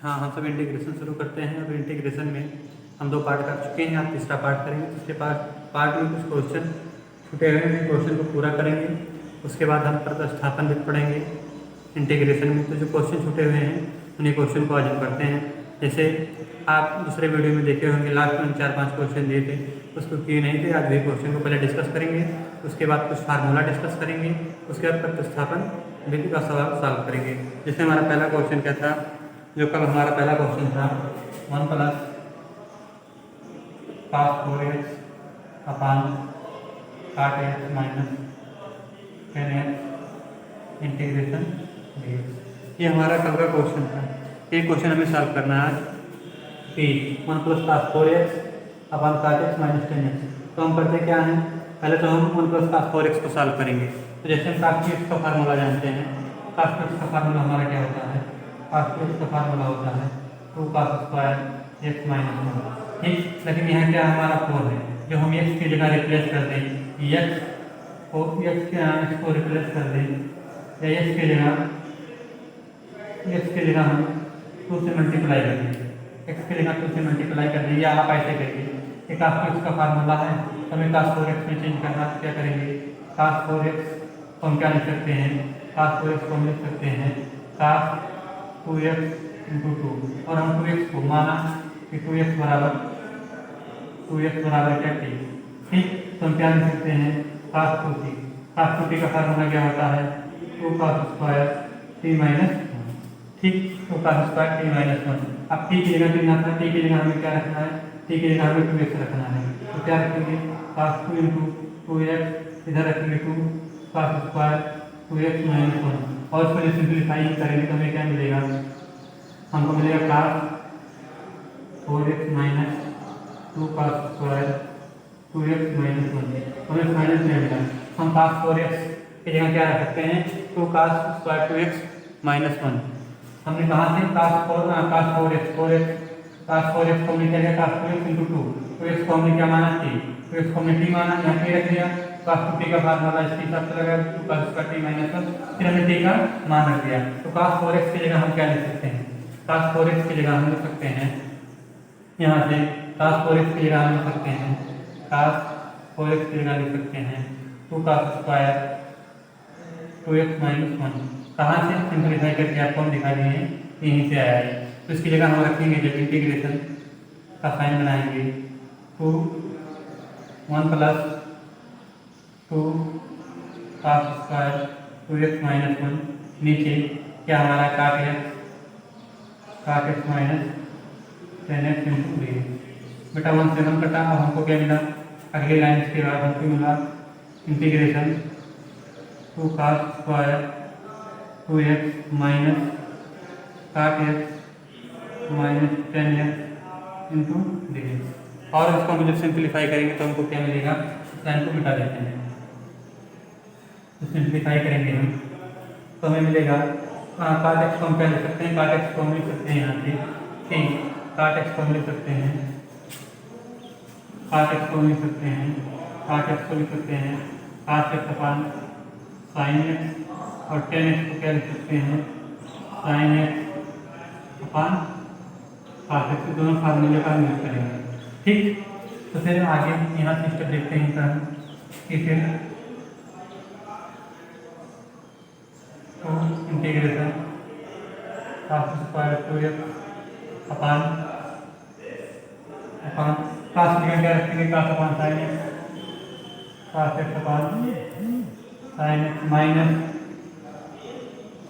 हाँ, हम सब इंटीग्रेशन शुरू करते हैं। अब इंटीग्रेशन में हम 2 पार्ट कर चुके हैं, आप तीसरा पार्ट करेंगे। तीसरे पार्ट में कुछ क्वेश्चन छूटे हुए हैं, क्वेश्चन को पूरा करेंगे। उसके बाद हम प्रतिस्थापन भी पढ़ेंगे इंटीग्रेशन में। तो जो क्वेश्चन छूटे हुए हैं उन्हीं क्वेश्चन को आज हम करते हैं। जैसे आप दूसरे वीडियो में देखे होंगे, लास्ट में 4-5 क्वेश्चन दिए थे, उसको किए नहीं थे। आज भी क्वेश्चन को पहले डिस्कस करेंगे, उसके बाद कुछ फार्मूला डिस्कस करेंगे, उसके बाद प्रतिस्थापन विधि का सवाल सॉल्व करेंगे। जैसे हमारा पहला क्वेश्चन क्या था, जो कल हमारा पहला क्वेश्चन था 1 + cos 4x अपान cot x minus 10x integration dx। ये हमारा कल का क्वेश्चन था। ये क्वेश्चन हमें सॉल्व करना है आज कि 1 + cos 4x अपान cot x माइनस 10x। तो हम करते क्या हैं, पहले तो हम 1 + cos 4x को सॉल्व करेंगे। तो जैसे हम cos 4x का फार्मूला जानते हैं, cos 4x का फार्मूला हमारा क्या होता है, cos 4x का फार्मूला होता है 2 cos स्क्वायर x माइनस 1। ठीक, लेकिन यहाँ क्या हमारा 4 है, जो हम x की जगह रिप्लेस कर दें, x को रिप्लेस कर दें, या x की जगह हम 2 से मल्टीप्लाई कर दें, x की जगह 2 से मल्टीप्लाई कर दें, या आप ऐसे करिए कि cos 4x का फार्मूला है, तो हमें cos 4x में चेंज करना। क्या करेंगे, cos 4x को हम क्या लिख सकते हैं, cos 4x को हम लिख सकते हैं cos 2x × 2, और हम 2x को माना कि 2x बराबर क्या t। ठीक, तो हम क्या लिख सकते हैं cos 2t। cos 2t का फार्मूला क्या होता है 2 cos स्क्वायर t माइनस 1। ठीक, 2 cos स्क्वायर t माइनस 1। अब t की जगह कितना था, t की जगह हमें क्या रखना है, t की जगह हमें 2x रखना है। तो क्या रखेंगे cos 2 × 2x, इधर रखेंगे 2 cos स्क्वायर 2x माइनस 1, और इसको सिंप्लीफाई करेंगे तो हमें क्या मिलेगा, हमको मिलेगा cos 4x minus 2 cos square 2x minus 1। हमें फाइनल क्या मिला, हम cos 4x की जगह क्या रख सकते हैं 2 cos स्क्वायर 2x माइनस 1। हमने कहा से cos 4x को हमने क्या किया cos 2x × 2, 2x को हमने क्या माना t, 2x को हमने t माना, यहाँ पे रख दिया। cos 2t का फार्मूला इसके हिसाब से लगा 2 cos स्क्वायर t माइनस 1, फिर हमने t का मान रख दिया। तो cos 4x की जगह हम क्या लिख सकते हैं, cos 4x की जगह हम लिख सकते हैं, यहाँ से cos 4x की जगह हम लिख सकते हैं, cos 4x की जगह लिख सकते हैं 2 cos स्क्वायर 2x माइनस 1। कहाँ से सिंप्लीफाई करके आपको हम दिखा दिए हैं, यहीं से आया है। तो इसकी जगह हम रखेंगे, जब इंटीग्रेशन का साइन बनाएंगे 1 + 2 cos स्क्वायर 2x माइनस 1, नीचे क्या हमारा cot x minus 10x × dx। बेटा 1 से 1 कटा, अब हमको क्या मिला, अगली लाइन के बाद हमको मिला integration 2 cos square 2x minus cot x minus 10x × dx। और इसको हम जब सिंप्लीफाई करेंगे तो हमको क्या मिलेगा, लाइन को मिटा देते हैं। तो सिंप्लीफाई करेंगे हम तो हमें मिलेगा cot x को हम क्या लिख सकते हैं, cot x को हम लिख सकते हैं यहाँ से ठीक, cot x को हम लिख सकते हैं, cot x को लिख सकते हैं, cot x को लिख सकते हैं cos x अपान sin x, और 10x को क्या लिख सकते हैं sin x अपान cos x। दोनों फार्मूले का यूज करेंगे। ठीक, तो फिर आगे यहाँ से स्टेप देखते हैं हम कि फिर इंटीग्रेशन cos स्क्वायर 2x अपान cos की क्या रखेंगे, cos अपान sin x, cos x अपान sin x minus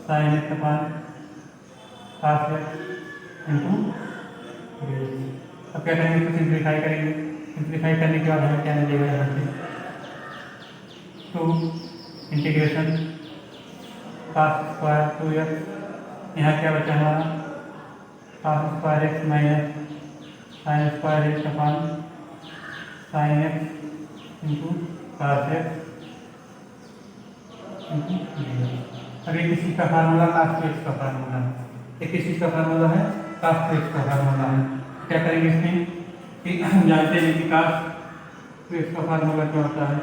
sin x अपान cos x × dx। अब क्या करेंगे, इसको सिंप्लीफाई करेंगे। सिंप्लीफाई करने के बाद हमें क्या मिलेगा, यहाँ से 2 इंटीग्रेशन cos स्क्वायर 2x, यहाँ क्या बचा हमारा cos square x minus sin square x अपान sin x × cos x × dx। अभी किसी का फार्मूला cos 2x का फार्मूला है, ये किसी का फार्मूला है cos 2x का फार्मूला है। क्या करेंगे इसमें कि हम जानते हैं कि cos 2x का फार्मूला क्या होता है,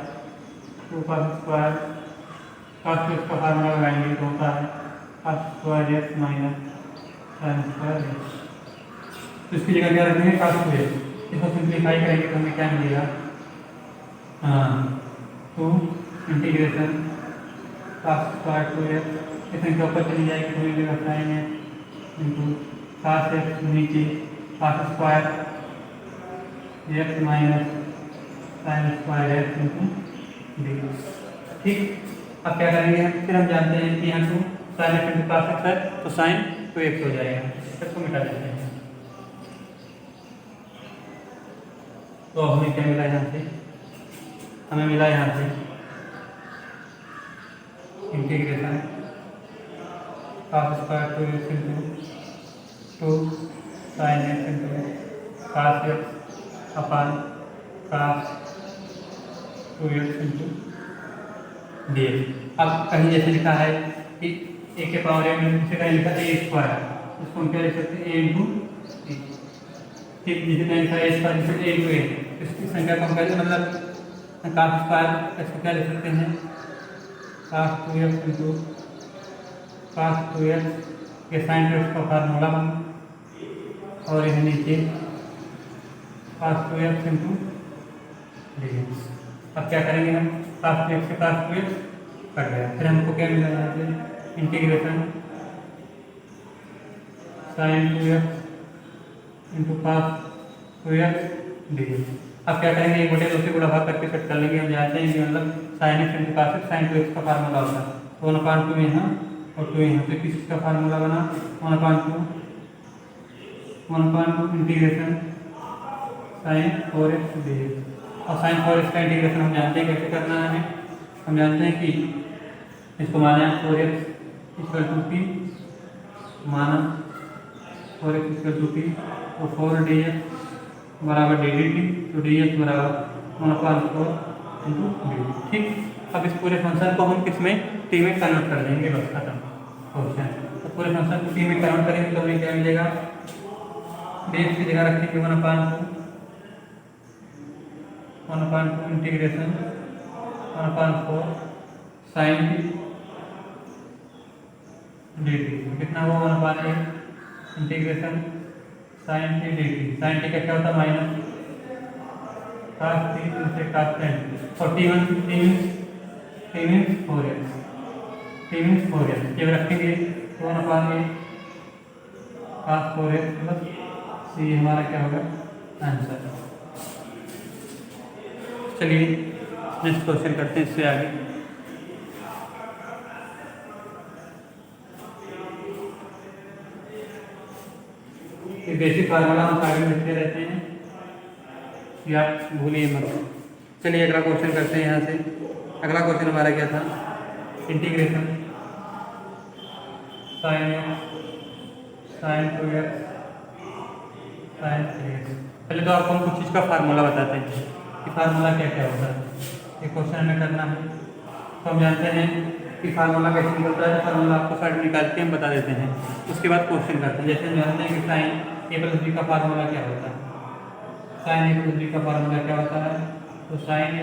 2 cos स्क्वायर, cos 2x का फार्मूला लगाएंगे तो होता है cos square x minus sine square x. तो इसकी जगह क्या रखेंगे, cos 2x। इसको सिंप्लीफाई करेंगे तो हमें क्या मिलेगा, हाँ, to integration cos square 2x। इस संख्या ऊपर चली जाएगी तो मिलेगा sine x into cos x नीचे cos square x minus sine square x into D. ठीक, अब क्या करेंगे हम, फिर हम जानते हैं कि यहाँ two sine x into cos x है तो साइन 2x हो जाएगा। इसको मिटा देते हैं। तो हमें क्या मिला यहाँ से, हमें मिला यहाँ से integration cos square 2x into two sine x into cos x अपान cos 2x इंटू डी। अब कहीं जैसे लिखा है कि ए के पावर ए में से कहीं लिखा ए स्क्वायर, इसको हम क्या लिख सकते हैं, ए इंटू ए। ठीक, जिसे कहीं लिखा है ए स्क्वायर जिसे ए इंटू ए, इसकी संख्या को हम कहते हैं मतलब cos स्क्वायर इसको क्या लिख सकते हैं, cos 2x into cos 2x ये साइन 2x का फार्मूला बन, और यह नीचे cos 2x इंटू डी। अब क्या करेंगे हम, cos 2x से cos 2x कट गया, फिर हमको क्या मिला यहाँ से integration sine 2x into cos 2x d. अब क्या करेंगे, एक बटे दो से गुणा भाग करके कट कर लेंगे। हम जानते हैं कि मतलब sine x into cos x sine 2x का फार्मूला होता है, तो 1/2 यहाँ और 2 यहाँ, तो किस का फार्मूला बना 1/2 इंटीग्रेशन साइन 4x डी। और साइन 4x का इंटीग्रेशन हम जानते हैं कैसे करना है, हम जानते हैं कि इसको माना 4x इक्वल टू पी, माना 4x इक्वल टू पी, तो 4 डी एक्स बराबर डी डी टी, तो डी एक्स बराबर 1/4 इंटू डी। ठीक, अब इस पूरे फंक्शन को हम किस में, टी में कन्वर्ट कर देंगे, बस खत्म क्वेश्चन। तो पूरे फंक्शन को टी में कन्वर्ट करेंगे तो हमें क्या मिलेगा, डी एक्स की जगह रखेंगे 1/2 इंटीग्रेशन 1/4 साइन डी टी, कितना हुआ 1/8 integration sine t d t. Sine t का क्या होता है माइनस cos टी से cos टेन, और टी मीन्स 4x ये रखेंगे 1/8 cos 4x प्लस सी, हमारा क्या होगा आंसर। चलिए नेक्स्ट क्वेश्चन करते हैं इससे आगे। ये बेसिक फार्मूला हम आगे लिखते रहते हैं, या भूलिए मत। चलिए अगला क्वेश्चन करते हैं यहाँ से। अगला क्वेश्चन हमारा क्या था, integration sine x sine 2x sine 3x। पहले तो आपको हम कुछ चीज़ का फार्मूला बताते हैं कि फार्मूला क्या क्या होता है, ये क्वेश्चन हमें करना है। तो हम जानते हैं कि फार्मूला कैसे निकलता है, फार्मूला आपको साइड निकाल के हम बता देते हैं, उसके बाद क्वेश्चन करते हैं। जैसे हम जानते हैं कि साइन ए प्लस बी का फार्मूला क्या होता है, साइन ए प्लस बी का फार्मूला क्या होता है, तो sine A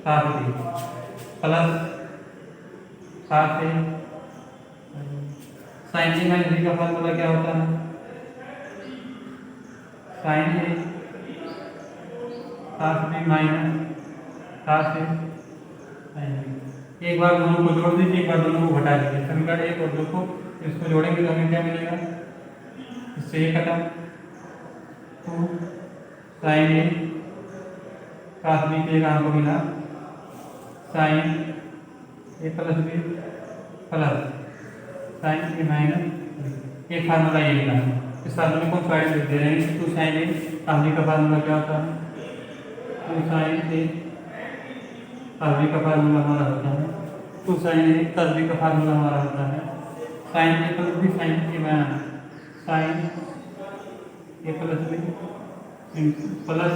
cos B plus cos A, sign A minus B का फार्मूला क्या होता है, साइन ए cos बी माइनस cos ए साइन बी। एक बार दोनों को जोड़ दीजिए, एक बार दोनों को घटा दीजिए, समीकरण एक और दो को इसको जोड़ेंगे तो हमें क्या मिलेगा, इससे ये कटा 2 साइन ए cos बी के जगह हमको मिला sign A plus B plus sign A minus, ये फार्मूला ये मिला। इस फार्मूले को साइड लिख दे रहे हैं। 2 साइन ए cos बी का फार्मूला क्या होता है, 2 साइन ए cos बी का फार्मूला हमारा होता है, 2 साइन ए cos बी का फार्मूला हमारा होता है sign A plus B sine A minus sign A plus B plus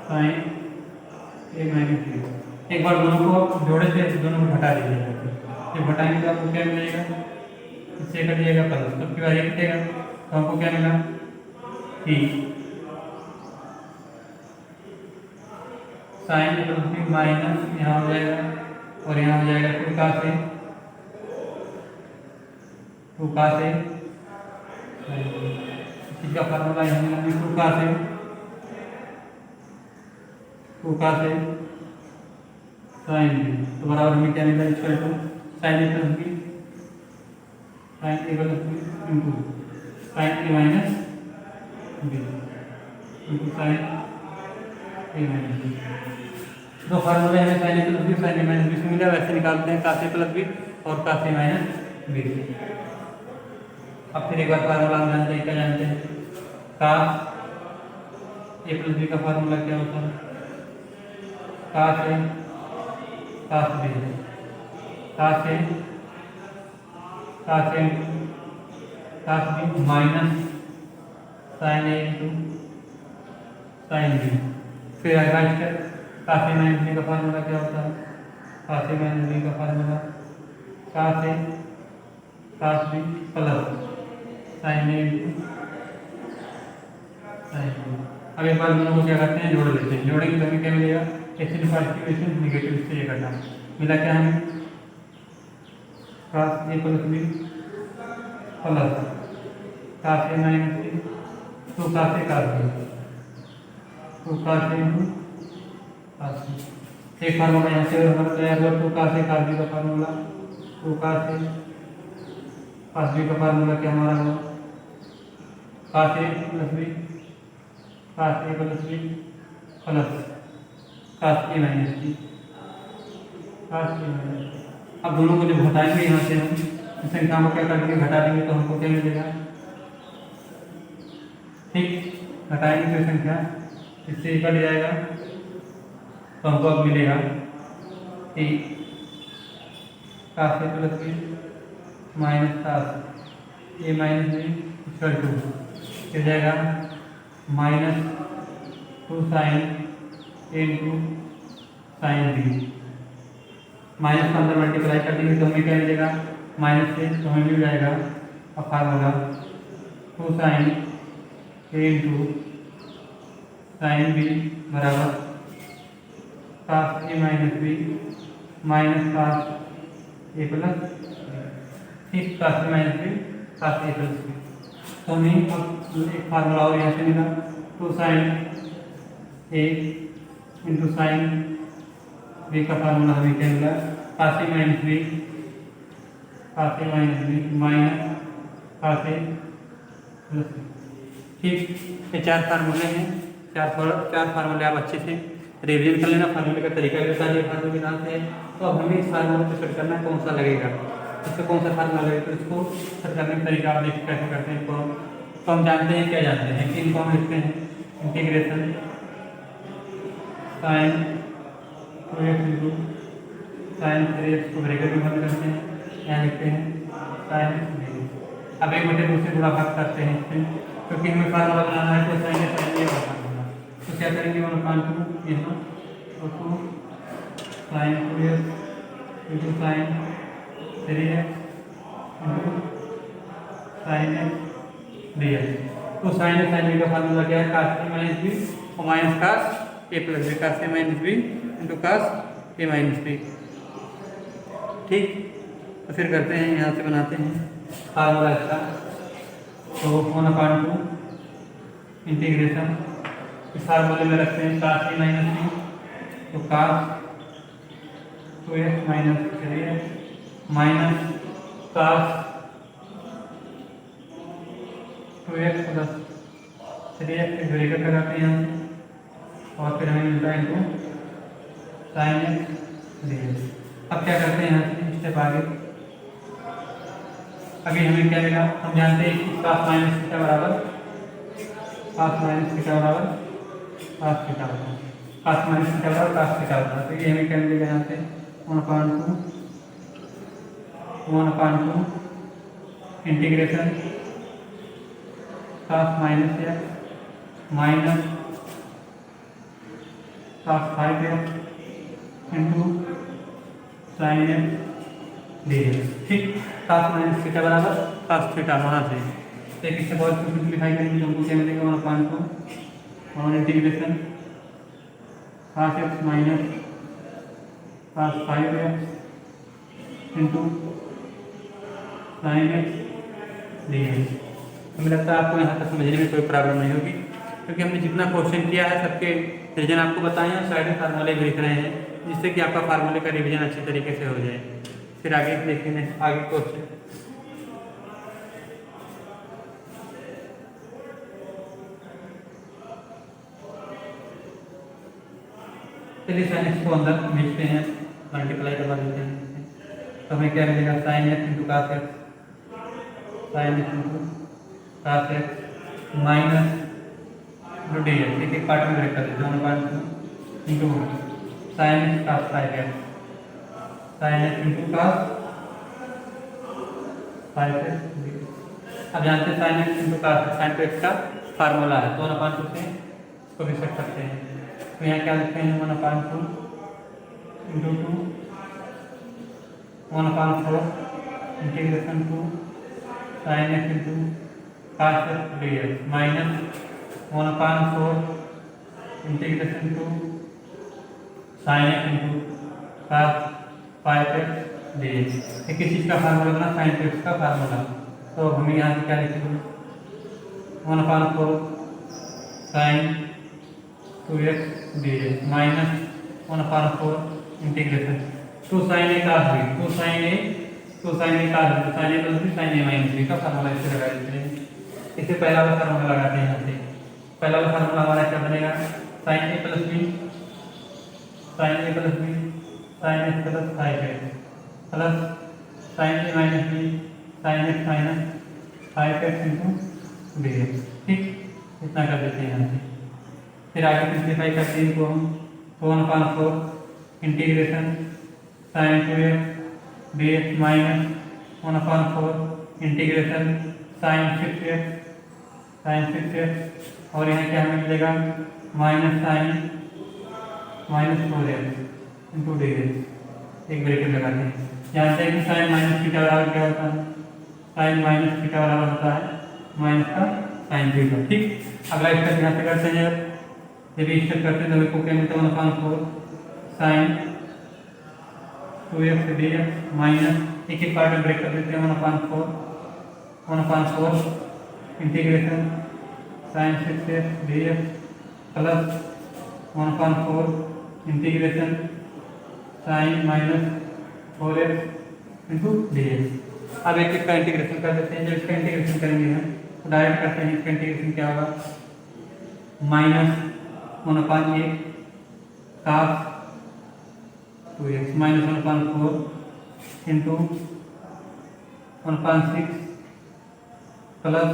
sign A minus B. एक बार दोनों को जोड़े थे, दोनों को घटा दीजिएगा, जब घटाएंगे तो आपको क्या मिलेगा, इससे कट जाएगा प्लस, तो फिर ये कटेगा तो हमको क्या मिला कि sign A plus B minus यहाँ हो जाएगा और यहाँ हो जाएगा 2 cos ए का फार्मूला यहाँ मिला 2 का से साइन बी, तो बराबर में क्या मिला equal to sine A plus B, sine A plus B into sine A minus B into sine A minus B. दो फार्मूले हमें sine A plus B sine A minus B से मिला, वैसे निकालते हैं कास ए प्लस बी और कास A minus B से। अब फिर एक बार फार्मूला हम जानते हैं, क्या जानते हैं, कास ए प्लस बी का फार्मूला क्या होता है, cos A cos B, cos A cos B minus sign A into sine B. फिर आएगा step cos A minus B का फार्मूला क्या होता है, कास ए माइनस बी का formula cos A cos B plus sign A into sine B. अब एक बार दोनों को क्या करते हैं, जोड़ लेते हैं, जोड़ेंगे तो हमें क्या मिलेगा, एक्सिस पॉजिटिव एक्सिस नेगेटिव से ये करना मिला क्या हमें, कास A plus B plus cos A minus B, तो कास ए कास बी, तो कास ए इंटू कास बी। एक फार्मूला यहाँ से हमारा तैयार हुआ, तो कास ए कास बी का फार्मूला, तो कास ए कास बी का फार्मूला क्या हमारा हुआ, कास A plus B cos A plus B plus cos A minus B, cos A minus. अब दोनों को जब घटाएंगे यहाँ से हम संख्या को क्या कर देंगे, घटा देंगे तो हमको क्या मिलेगा, ठीक, घटाएंगे तो संख्या इससे कट जाएगा तो हमको अब मिलेगा ठीक cos A plus B minus cos A minus B equal to हो जाएगा minus 2 sine A into sine B. Minus का अंदर मल्टीप्लाई कर देंगे तो हमें क्या मिलेगा, माइनस से तो हमें मिल जाएगा अब formula 2 sine A into sine B बराबर कास A minus B minus cos A plus ठीक, cos A minus B cos A plus B. तो हमें अब एक फार्मूला और यहाँ से मिला 2 sine A into sine B का फार्मूला हमें क्या मिला, कास A minus B minus cos A plus B. ठीक, ये 4 फार्मूले हैं, 4 फार्मूले आप अच्छे से रिवीजन कर लेना। फार्मूले का तरीका भी बता दिया, फार्मूले जानते हैं। तो अब हमें इस फार्मूले को सेट करना है, कौन सा लगेगा, इससे कौन सा फार्मूला लगेगा, तो इसको सेट करने का तरीका आप देखिए कैसे करते हैं। तो हम जानते हैं, क्या जानते हैं, इनको हम लिखते हैं integration sine 2x into sine 3x को ब्रैकेट में बंद करते हैं, यहाँ लिखते हैं साइन x। अब एक बटे 2 से गुणा भाग करते हैं इससे, क्योंकि हमें फार्मूला बनाना है तो साइन ए का फार्मूला। तो क्या करेंगे, 1/2 यहाँ और 2 sine 2x into sine 3x into sine x dx। तो साइन ए साइन बी का फार्मूला क्या है, कास ए माइनस बी और minus cos A plus B, cos A minus B into cos A minus B. ठीक, तो फिर करते हैं, यहाँ से बनाते हैं फार्मूला इसका। तो 1/2 इंटीग्रेशन इस फार्मूले में रखते हैं कास ए माइनस बी, तो cos 2x minus 3x minus cos 2x plus 3x bracket लगाते हैं यहाँ से, और फिर हमें मिलता है इनको साइन एक्स dx। अब क्या करते हैं, यहाँ से स्टेप आगे, अभी हमें क्या मिला, हम जानते हैं कि कास माइनस थीटा बराबर कास माइनस थीटा बराबर कास थीटा होता है, कास माइनस थीटा बराबर कास थीटा होता है। तो ये हमें क्या मिलेगा, यहाँ से 1/2 integration cos minus x minus cos 5x into sine x dx। ठीक, कास माइनस थीटा बराबर कास थीटा, वहाँ से एक इससे बहुत सिंप्लीफाई करेंगे तो हमको क्या मिलेगा, 1/2 integration cos x minus cos 5x into sine x dx। हमें लगता है आपको यहाँ तक समझने में कोई प्रॉब्लम नहीं होगी, क्योंकि हमने जितना क्वेश्चन किया है सबके रीजन आपको बताए हैं, साइड में फार्मूले भी लिख रहे हैं, जिससे कि आपका फार्मूले का रिवीजन अच्छे तरीके से हो जाए। फिर आगे देखेंगे आगे क्वेश्चन। चलिए साइन एक्स को अंदर भेजते हैं, मल्टीप्लाई करवा देते हैं, तो हमें क्या मिलेगा, sine x into cos x, sine x into cos x minus into D x, एक एक पार्ट में ब्रेक कर देते हैं, 1/2 into sine x cos five x, sine x into cos five x. अब जानते हैं sine x into cos sine two x का फार्मूला है, 1/2 से इसको भी सेट करते हैं। तो यहाँ क्या लिखते हैं, 1/2 into 2 1/4 integration two sine x into cos x d x minus 1/4 integration two sine x into cos five x d x. किस चीज़ का फार्मूला बना, साइन टू एक्स का फार्मूला। तो हमें यहाँ से क्या लिखेंगे, 1/4 sine 2x dx minus 1/4 integration 2 sin a cos b, 2 sin a cos b, sin a plus b sin a minus b का फार्मूला इसे लगा देते हैं। इसे पहला वाला फार्मूला लगाते हैं यहाँ से। पहला वाला फार्मूला हमारा क्या बनेगा, sin a plus b sin a plus b sin x plus 5x plus sin a minus b sin x minus 5x into dx। ठीक, इतना कर देते हैं यहाँ से। फिर आगे सिंप्लीफाई करते हैं इनको हम, 1/4 integration sine 2x dx minus 1/4 integration sine 6x और यहाँ क्या हमें मिलेगा, minus sine minus 4x into dx, एक ब्रैकेट लगाते हैं। जानते हैं कि साइन माइनस थीटा बराबर क्या होता है, साइन माइनस थीटा बराबर होता है माइनस का साइन थीटा। ठीक, अगला स्टेप यहाँ से करते हैं, जब स्टेप करते हैं तो मेरे को क्या मिलता है, 1/4 साइन 2x dx माइनस एक एक पार्ट में ब्रेक कर देते हैं, 1/4 integration sine 6x dx plus 1/4 integration sine minus 4x into dx। अब एक एक का इंटीग्रेशन कर देते हैं। जब इसका इंटीग्रेशन करेंगे हम तो डायरेक्ट करते हैं, इसका इंटीग्रेशन क्या होगा, minus 1/1 cos 2x minus 1/4 into 1/6 plus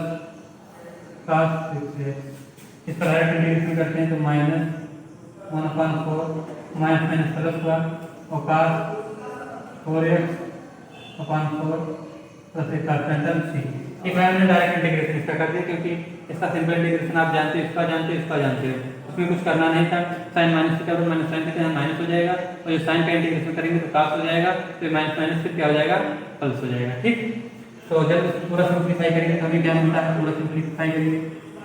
cos 6x। इसका डायरेक्ट इंटीग्रेशन करते हैं तो माइनस 1/4 माइनस माइनस प्लस हुआ और कास 4x/4 प्लस एक का सेंटर सी। एक बार हमने डायरेक्ट इंटीग्रेशन इसका कर दिया, क्योंकि इसका सिंपल इंटीग्रेशन आप जानते हो, इसका जानते हो, इसका जानते हो, उसमें कुछ करना नहीं था। साइन माइनस थीटा और माइनस साइन थीटा माइनस हो जाएगा, और जो साइन का इंटीग्रेशन करेंगे तो कास हो जाएगा, तो माइनस माइनस फिर क्या हो जाएगा, प्लस हो जाएगा। ठीक, तो जब इसको पूरा सिंप्लीफाई करेंगे तो हमें क्या मिलता है, पूरा सिंप्लीफाई करेंगे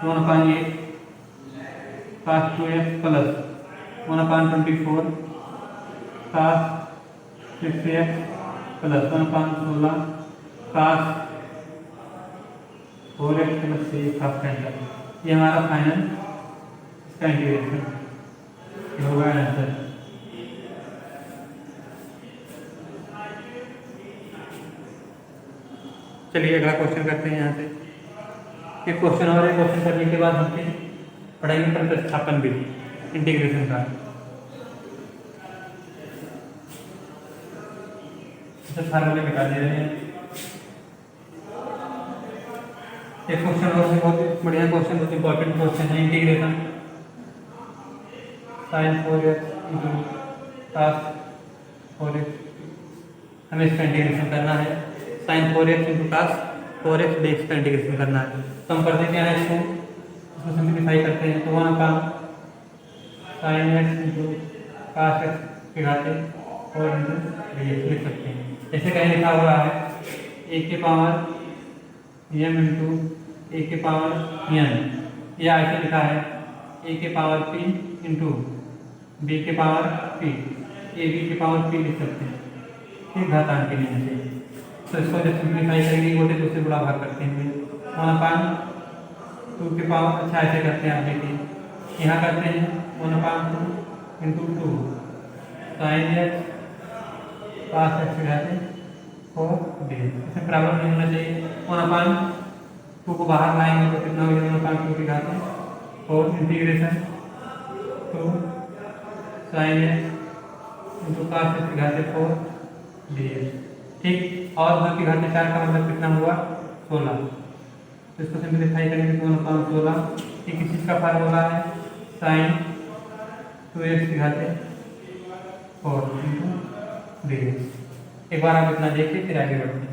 1/8 कास 2x प्लस 1/24 कास 6x प्लस 1/16 कास 4x प्लस 3 हाफ सेंटर। ये हमारा फाइनल इसका इंटीग्रेशन होगा आंसर। चलिए अगला क्वेश्चन करते हैं यहाँ से। एक क्वेश्चन और है, क्वेश्चन करने के बाद हम फिर पढ़ाएंगे प्रतिस्थापन विधि इंटीग्रेशन का। फार्मूले निकाल दे रहे हैं। एक क्वेश्चन और है, बहुत बढ़िया क्वेश्चन, बहुत इंपॉर्टेंट क्वेश्चन है, integration sine 4x into cos 4x। हमें इसका इंटीग्रेशन करना है, sine 4x into cos 4x dx का इंटीग्रेशन करना है। तो हम कर देते हैं इसको सिंप्लीफाई करते हैं, तो 1 sine x into cos x के घाते 4 इंटू dx लिख सकते हैं। जैसे कहीं लिखा हुआ है a के पावर m इंटू a के पावर n, या ऐसे लिखा है a के पावर p इंटू b के पावर p, a b के पावर p लिख सकते हैं, ठीक, घातांक के लिए से। तो इसको जब सिंप्लीफाई करेंगे, गोटे दूसरे गुणा भाग करते हैं, 1/2 के पावर, अच्छा ऐसे करते हैं आप देखिए, यहाँ करते हैं 1/2 into 2 sine x cos x घाते 4 इसमें बराबर नहीं होना चाहिए। 1/2 को बाहर लाएंगे तो कितना हो जाएगा, 1/2 की घाते 4 integration 2 sine x into cos x घाते 4 dx। ठीक, और 2 की घाते 4 का मतलब कितना हुआ 16। तो इसको सिंप्लीफाई करेंगे तो 1/16, ठीक इस चीज़ का फार्मूला है साइन 2x की घाते 4 इंटू dx। एक बार आप इतना देखिए फिर आगे बढ़ते हैं।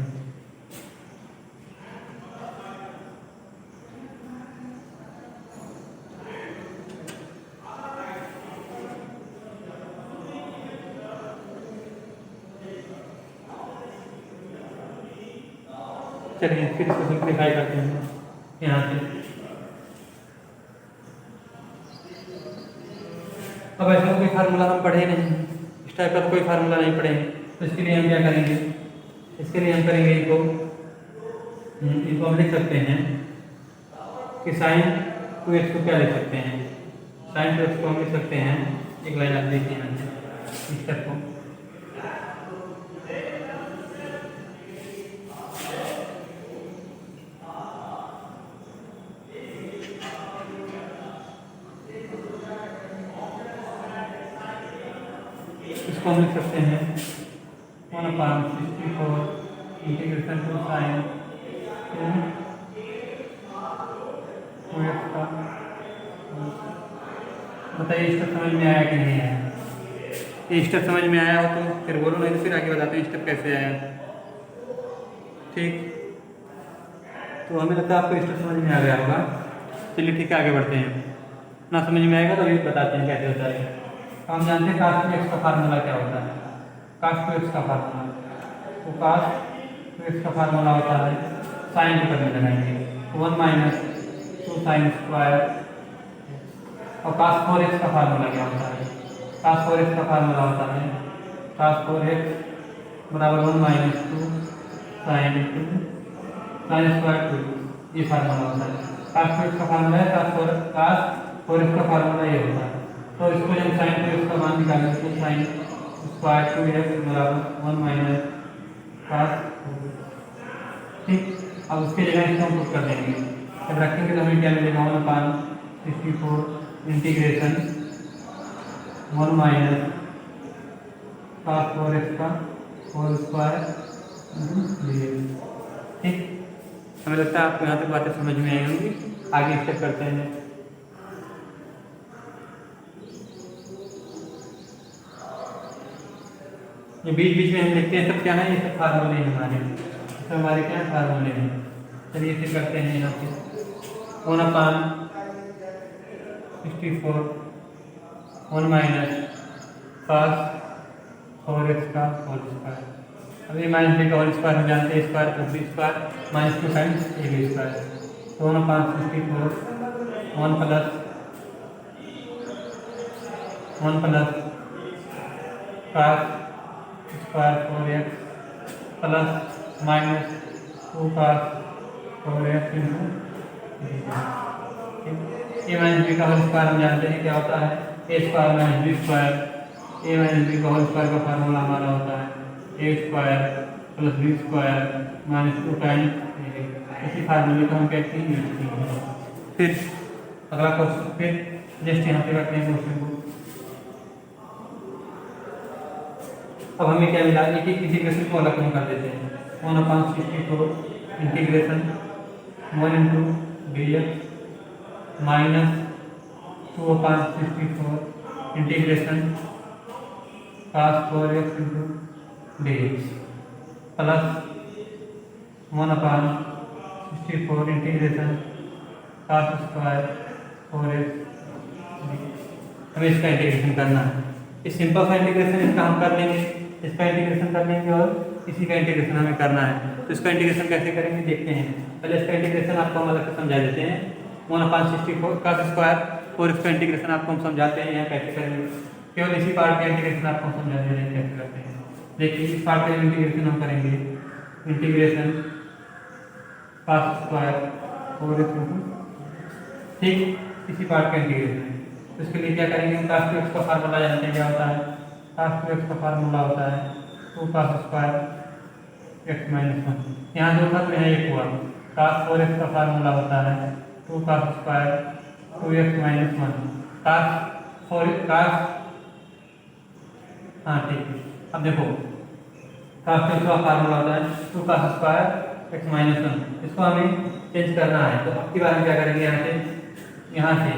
चलिए फिर इसको सिंप्लीफाई करते हैं यहाँ से। अब ऐसा कोई फार्मूला हम पढ़े नहीं, इस टाइप का कोई फार्मूला नहीं पढ़े, तो इसके लिए हम क्या करेंगे, इसके लिए हम करेंगे इनको हम लिख सकते हैं कि साइन 2x को क्या लिख सकते हैं, साइन 2x को हम लिख सकते हैं, एक लाइन आप देखिए यहाँ से इस स्टेप को, इसको हम लिख सकते हैं 1/64 इंटीग्रेशन टू साइन 2x का। बताइए स्टेप समझ में आया कि नहीं आया? ये स्टेप समझ में आया हो तो फिर बोलो, नहीं तो फिर आगे बताते हैं स्टेप कैसे आया। ठीक, तो हमें लगता है आपको स्टेप समझ में आ गया होगा। चलिए ठीक है, आगे बढ़ते हैं। ना समझ में आएगा तो अभी बताते हैं कैसे होता है। हम जानते हैं cos 2x का फार्मूला क्या होता है, cos 2x का फार्मूला, तो cos 2x का फार्मूला होता है, साइन को करने लगाएंगे 1 - 2 sin स्क्वायर। और cos 4x का फार्मूला क्या होता है, cos 4x का फार्मूला होता है cos 4x बराबर 1 - 2 sin स्क्वायर 2, ये फार्मूला होता है। cos 2x का फार्मूला है, cos 4x का फार्मूला ये होता है। तो इसको जब साइन 2x का मान निकालेंगे तो साइन स्क्वायर 2x बराबर 1 - cos। ठीक, अब उसके जगह इसको हम पुट कर देंगे, जब रखेंगे तो हमें क्या मिलेगा 1/64 इंटीग्रेशन 1 - cos 4x का होल स्क्वायर dx। ठीक, हमें लगता है आपको यहाँ तक बातें समझ में आई होंगी। आगे स्टेप करते हैं। ये बीच बीच में हम देखते हैं सब क्या है, ये सब फार्मूले हैं हमारे, सब हमारे क्या फार्मूले हैं। चलिए इसे करते हैं यहाँ पे 1/64 1 - cos 4x का होल स्क्वायर। अब ये -b का होल स्क्वायर हम जानते हैं, square plus B square -2 times ab square. तो 1/64 1 plus cos square 4x plus -2 cos 4x into A minus B का होल स्क्वायर हम जानते हैं क्या होता है, A square minus B square. A minus B का होल स्क्वायर का फार्मूला हमारा होता है A square plus B square -2 times. इसी फार्मूले को हम कहते हैं यूज किए। फिर अगला क्वेश्चन, फिर जस्ट यहाँ पे रखते हैं क्वेश्चन को। अब हमें क्या मिला, एक एक इंटीग्रेशन को अलग हम कर देते हैं 1/64 integration 1 into dx minus 2/64 integration cos 4x into dx plus 1/64 integration cos square 4x dx। हमें इसका इंटीग्रेशन करना है। इस सिंपल सा इंटीग्रेशन इसका हम कर लेंगे, इसका इंटीग्रेशन कर लेंगे और इसी का इंटीग्रेशन हमें करना है। तो इसका इंटीग्रेशन कैसे करेंगे देखते हैं। पहले इसका इंटीग्रेशन आपको हम अलग से समझा देते हैं। 1/64 cos स्क्वायर 4x का इंटीग्रेशन आपको हम समझाते हैं यहाँ कैसे करेंगे। केवल इसी पार्ट का इंटीग्रेशन आपको समझा दे रहे हैं कैसे करते हैं। देखिए इस पार्ट का इंटीग्रेशन हम करेंगे, integration cos square 4 x into, ठीक, इसी पार्ट का इंटीग्रेशन। तो इसके लिए क्या करेंगे, हम cos 2x का फार्मूला जानते हैं क्या होता है। cos 2x का फार्मूला होता है 2 cos स्क्वायर x माइनस 1। यहाँ जो था तो यहाँ एक हुआ। cos 4x का फार्मूला होता है 2 cos square 2x minus 1। cos हाँ ठीक है, अब देखो cos 2x का फार्मूला होता है 2 cos स्क्वायर x माइनस 1। इसको हमें चेंज करना है, तो अब की बार हम क्या करेंगे, यहाँ से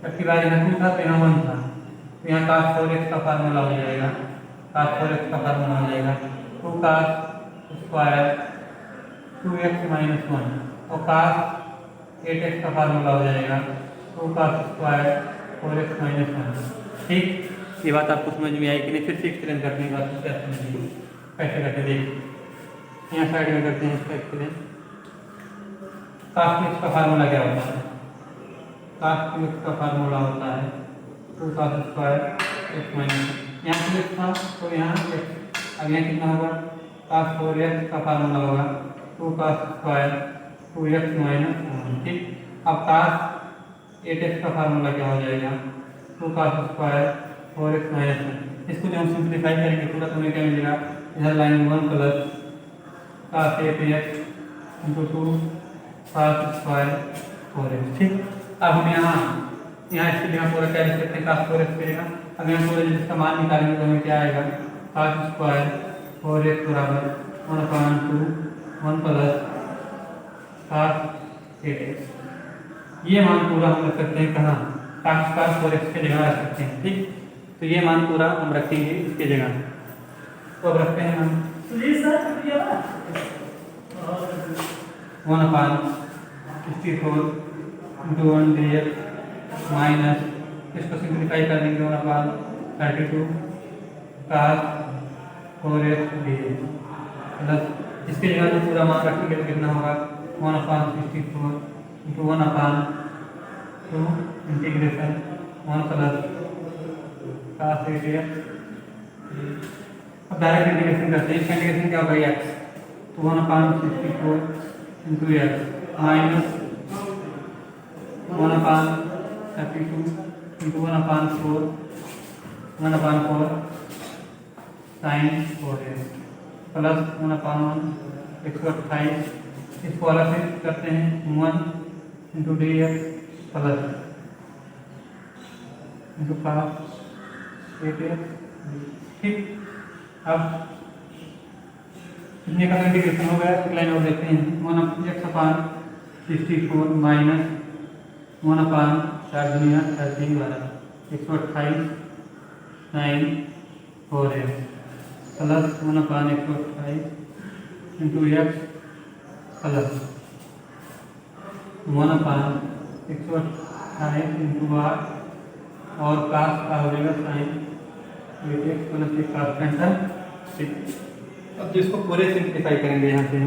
अब की बार यहाँ 2 था तो यहाँ 1 था, तो यहाँ cos 4x का फार्मूला हो जाएगा, cos 4x का फार्मूला हो जाएगा 2 cos स्क्वायर 2x माइनस 1 और cos 8x का फार्मूला हो जाएगा 2 cos स्क्वायर 4x माइनस 1। ठीक, ये बात आपको समझ में आई कि नहीं? फिर से एक्सप्लेन करने की बात क्या समझिए, कैसे करते देखिए। यहाँ साइड में करते हैं इसका एक्सप्लेन। cos 2x का फार्मूला क्या होता है, cos 2x का फार्मूला होता है 2 cos स्क्वायर x माइनस, यहाँ 2x था तो यहाँ x, अब यहाँ कितना होगा, cos 4x का फार्मूला होगा 2 cos स्क्वायर 2x माइनस 1। ठीक, अब cos 8x का फार्मूला क्या हो जाएगा, 2 cos स्क्वायर 4x माइनस 1। इसको जब हम सिंप्लीफाई करेंगे पूरा तो हमें क्या मिलेगा, इधर line 1 plus cos 8x into 2 cos square 4x। ठीक, अब हम यहाँ इसके लिए हम पूरा क्या लिख सकते हैं, cos 4x करेगा। अब यहाँ पूरे जिसका मान निकालेंगे तो हमें क्या आएगा, cos स्क्वायर 4x बराबर 1/2 1 प्लस cos 8x। ये मान पूरा हम रख सकते हैं कहाँ, cos स्क्वायर 4x के जगह रख सकते हैं। ठीक, तो ये मान पूरा हम रखेंगे इसके जगह। तो अब रखते हैं हम 1/64 इंटू 1 dx माइनस, इसको सिंप्लीफाई कर देंगे 1/32 cos 4x dx प्लस इसके जगह जो पूरा मान रखेंगे तो कितना होगा 1/64 into 1/2 integration 1 plus cos 8x। अब डायरेक्ट इंटीग्रेशन करते हैं, इसका इंटीग्रेशन क्या होगा x, तो 1/64 into x minus 1/32 into 1/4 sin 4x plus 1/1 128। इसको अलग से करते हैं 1 into dx plus into cos 8x। ठीक, अब कितने का इंटीग्रेशन हो गया, एक लाइन और देखते हैं 1/64 माइनस 1/4 दुनिया 13 12 128 sin 4x plus 1/128 into x plus 1/128 into r और cos का हो जाएगा sin 8x प्लस एक cos कैंसल। ठीक, अब जिसको पूरे सिंप्लीफाई करेंगे यहाँ से,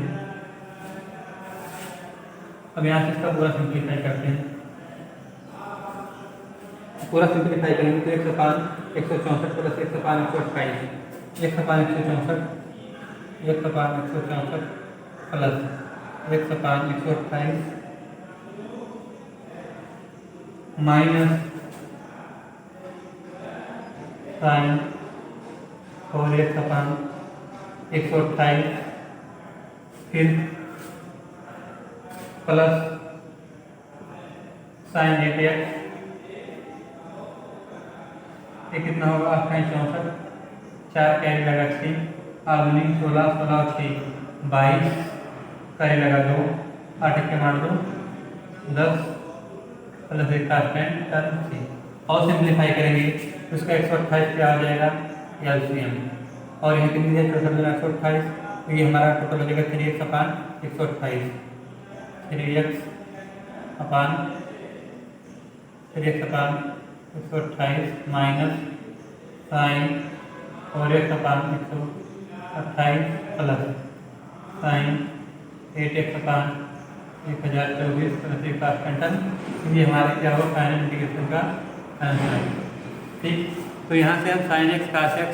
अब यहाँ से इसका पूरा सिंप्लीफाई करते हैं। पूरा सिंप्लीफाई करेंगे तो 1/164 plus 1/128 1/164 plus 1/128 minus sin 4x/128 फिर प्लस sin 8x, ये कितना होगा 28 4 कैरी लगा 6 आदमी 16 16 6 22 कैरी लगा 2 8 के मार 2 10 प्लस 1 का स्टैंड 6 और सिंप्लीफाई करेंगे तो इसका 128 पे आ जाएगा एलसीएम और यहाँ कितनी है 128, तो ये हमारा टोटल हो जाएगा 3x/128 3x/128 minus sin 4x/128 plus sin 8x/1024 plus 1 का स्टैंड। ये हमारे क्या होगा फाइनल इंटीग्रेशन का आंसर है। ठीक, तो यहाँ से हम sin x cos x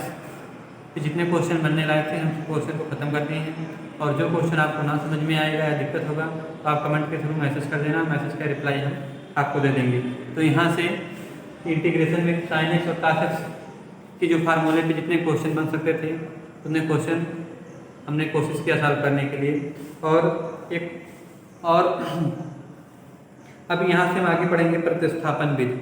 जितने क्वेश्चन बनने लायक थे हम क्वेश्चन को खत्म कर दिए हैं। और जो क्वेश्चन आपको ना समझ में आएगा या दिक्कत होगा तो आप कमेंट के थ्रू मैसेज कर देना, मैसेज का रिप्लाई हम आपको दे देंगे। तो यहाँ से इंटीग्रेशन में साइन एक्स और कास एक्स की जो फार्मूले पे जितने क्वेश्चन बन सकते थे उतने क्वेश्चन हमने कोशिश किया सॉल्व करने के लिए। और अब यहाँ से हम आगे बढ़ेंगे प्रतिस्थापन विधि।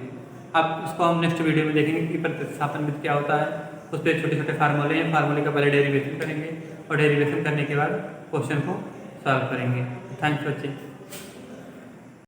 अब इसको हम नेक्स्ट वीडियो में देखेंगे कि प्रतिस्थापन विधि क्या होता है। उस पर छोटे छोटे फार्मूले हैं, फार्मूले का पहले डेरिवेशन करेंगे और डेरिवेशन करने के बाद क्वेश्चन को सॉल्व करेंगे। थैंक्स बच्चे।